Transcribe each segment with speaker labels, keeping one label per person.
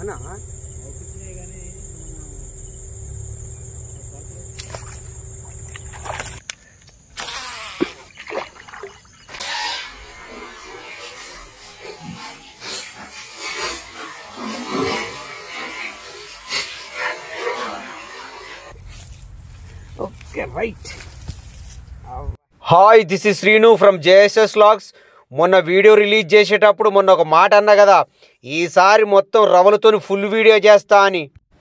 Speaker 1: అనా okay right. Hi, this is Srinu from JSS vlogs. మొన్న video release చేసేటప్పుడు మొన్న ఒక మాట అన్నా కదా, ఈసారి మొత్తం రవలతోని ఫుల్ వీడియో చేస్తా అని.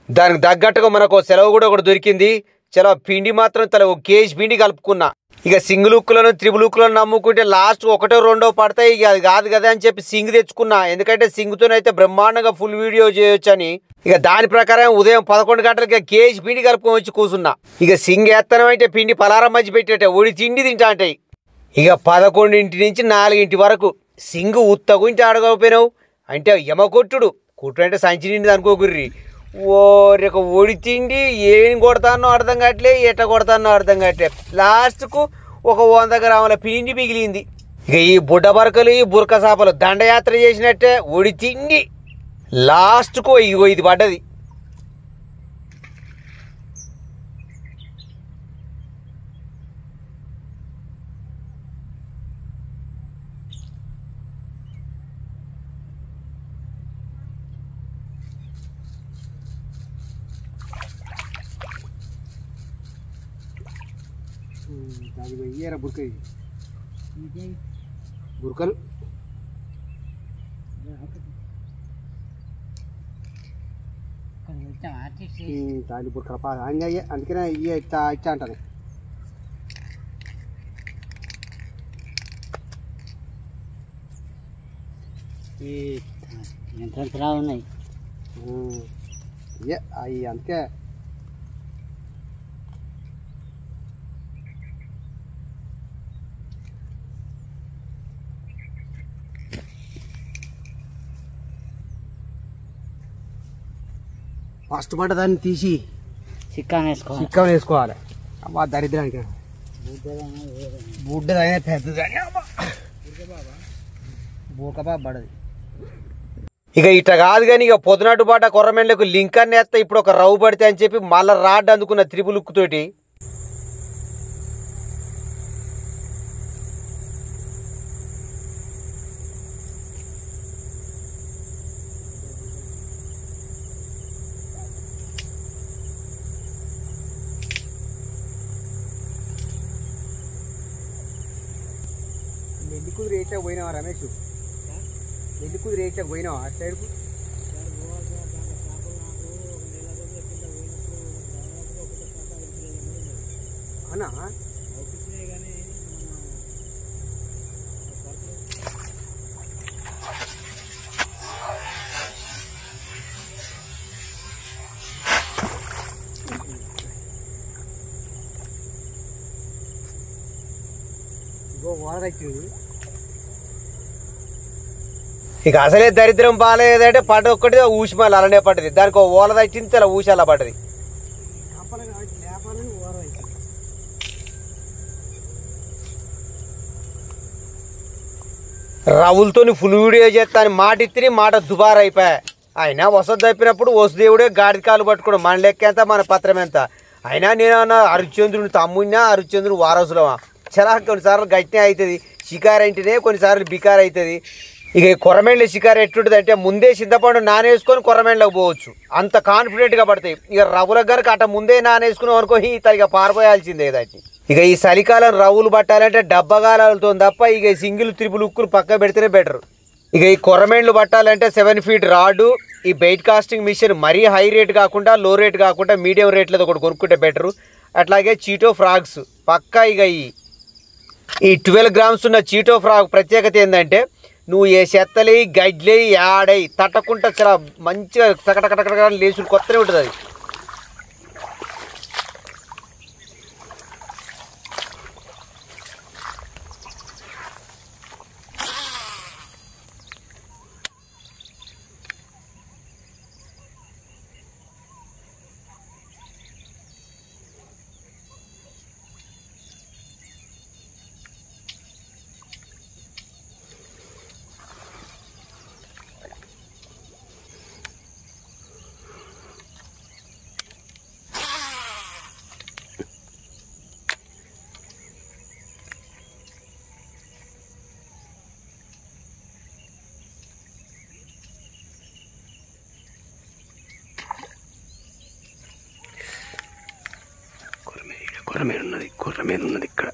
Speaker 1: దానికి తగ్గట్టుగా మనకు సెలవు కూడా ఒకటి దొరికింది. చాలా పిండి మాత్రం ఒక కేజీ పిండి కలుపుకున్నా. ఇక సింగిల్ ఉక్కులను త్రిబుల్ ఉక్కులను నమ్ముకుంటే లాస్ట్ ఒకటో రెండో పడతాయి. ఇక అది కాదు కదా అని చెప్పి సింగ్ తెచ్చుకున్నా. ఎందుకంటే సింగ్తోనైతే బ్రహ్మాండంగా ఫుల్ వీడియో చేయొచ్చు అని. ఇక దాని ప్రకారం ఉదయం 11 గంటలకి కేజీ పిండి కలుపుకొని వచ్చి కూర్చున్నా. ఇక సింగ్ ఎత్తనం అంటే పిండి పలారం మధ్య పెట్టేట ఒడి తిండి తింటా అంటాయి. ఇక 11 నుంచి 4 వరకు సింగు ఉత్తగుంచి ఆడకపోయినావు అంటే యమకొట్టుడు. కొట్టు అంటే సంచి నిండి అనుకోకుర్రి. ఓ రేక ఒడి తిండి ఏం కొడతానో అర్థం కావట్లే, ఎట్ట కొడతానో అర్థం కావట్లే. లాస్ట్కు ఒక 100 గ్రాముల పిండి మిగిలింది. ఇక ఈ బుడ్డ బరకలు ఈ బురక చేపలు దండయాత్ర చేసినట్టే ఒడి తిండి లాస్ట్కు ఇగో ఇది పడ్డది. బురకలు తాలి బురకల పాలు అందుకనే ఇచ్చా అంటాను.
Speaker 2: ఎంత ఉన్నాయి
Speaker 1: అవి అందుకే ఫస్ట్ పంట దాన్ని తీసి
Speaker 2: చిక్కాన్
Speaker 1: వేసుకోవాలి. అమ్మా దరిద్రానికి బుడ్డదైనా పెద్దదని బూకబా పడది. ఇక ఇట్లా కాదు కానీ ఇక పొద్దునాటు పాట కొర్రమెండ్లకు లింక్ అన్ని వేస్తా. ఇప్పుడు ఒక రవ్వు పడితే అని చెప్పి మళ్ళీ రాడ్ అందుకున్న త్రిబుల్ ఉక్కు తోటి. నెల్లి కుదిరి రేట్లకు పోయినావా రమేష్? నెల్లి కుదిరి రేట్లకు పోయినావా అటు సైడ్కు? అనా ఇక అసలే దరిద్రం బాగాలేదంటే పంట ఒక్కటి ఊసిమల్ అలానే పడ్డది. దానికి ఓల తచ్చింది చాలా ఊసి అలా పడ్డది. రవులతోని ఫుల్ వీడియో చేస్తా అని మాట ఇత్తిని మాట దుబారా అయిపోయా. అయినా వసతి తప్పినప్పుడు వసుదేవుడే గాడి కాలు పట్టుకోవడం మన లెక్క ఎంత మన పత్రం ఎంత. అయినా నేనన్నా హరిశ్చంద్రుని తమ్ముడినా హరిశ్చంద్రుని వారసులమా. చాలా కొన్నిసార్లు గట్టినే అవుతుంది షికారు అంటేనే, కొన్నిసార్లు బికారు అవుతుంది. ఇక కొర్రమెండ్ల షికారు ఎట్లుంటుంది అంటే ముందే చింతపండు నానేసుకొని కొర్రమెండ్లకు పోవచ్చు, అంత కాన్ఫిడెంట్గా పడతాయి. ఇక రవ్వులకు కనుక అట్ట ముందే నానేసుకున్నాం అనుకో ఇక పారిపోయాల్సిందే దాన్ని. ఇక ఈ చలికాలం రవ్వులు పట్టాలంటే డబ్బగాలతో తప్ప ఇక సింగిల్ త్రిపుల్ ఉక్కులు పక్క పెడితేనే బెటర్. ఇక ఈ కొర్రమెండ్లు పట్టాలంటే 7 ఫీట్ రాడు, ఈ బెయిట్ కాస్టింగ్ మిషన్ మరీ హై రేట్ కాకుండా లో రేట్ కాకుండా మీడియం రేట్లతో ఒకటి కొనుక్కుంటే బెటరు. అట్లాగే చీటో ఫ్రాగ్స్ పక్కా. ఇక ఈ 12 గ్రామ్స్ ఉన్న చీటో ఫ్రాగ్ ప్రత్యేకత ఏంటంటే నువ్వు ఏ చెత్తలే గడ్లే యాడై తట్టకుండా చాలా మంచిగా టకటకటక లేచుడు కొత్తనే ఉంటుంది అది. కొర్ర మీద ఉన్నది ఇక్కడ.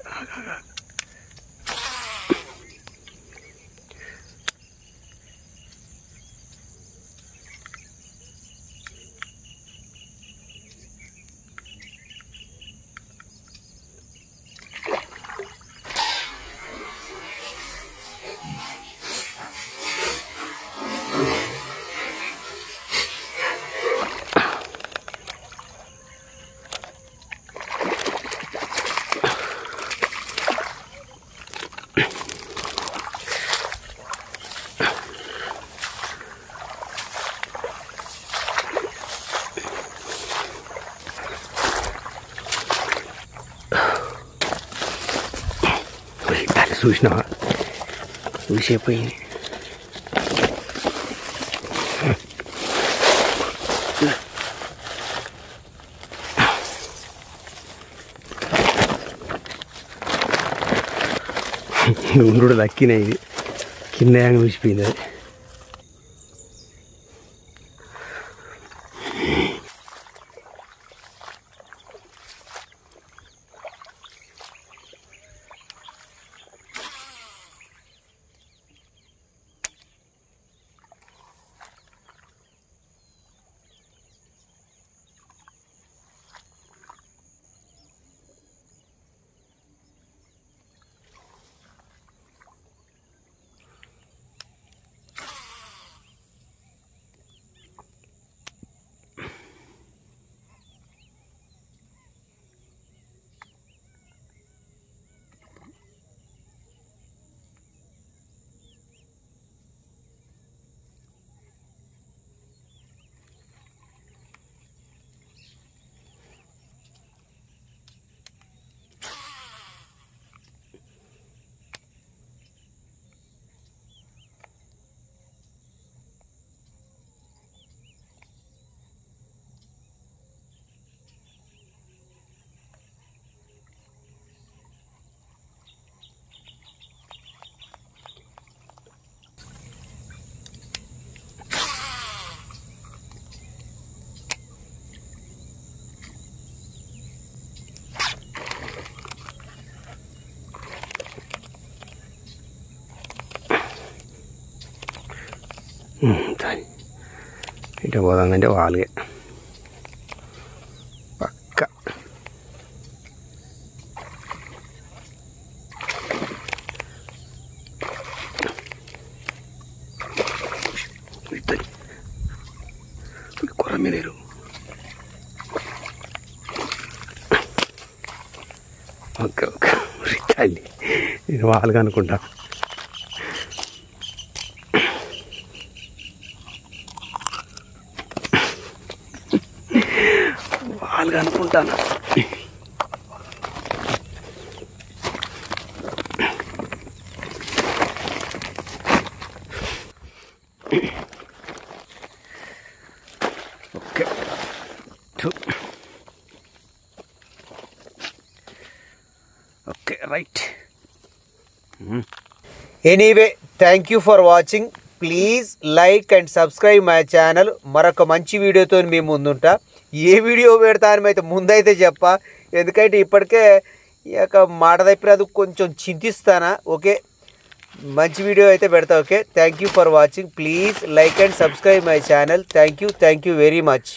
Speaker 1: చూసినావా చూసేపోయింది. ఉండు దక్కినాయి, ఇది కింద చూసిపోయింది. అది ఇటు పోదామంటే వాళ్ళే పక్క. కొర్ర మీరేరు ఓకే ఓకే తల్లి నేను వాళ్ళగా అనుకుంటా. వాళ్ళగా అనుకుంటాను. Okay okay right.
Speaker 3: Anyway thank you for watching. Please like and subscribe my channel. మరొక మంచి వీడియోతో మీ ముందుంటా. ఏ వీడియో పెడతా అని అయితే ముందైతే చెప్పా, ఎందుకంటే ఇప్పటికే ఈ యొక్క మాట తప్పినది కొంచెం చింతిస్తానా. ఓకే, మంచి వీడియో అయితే పెడతా. Okay, thank you for watching. Please like and subscribe my channel. Thank you very much.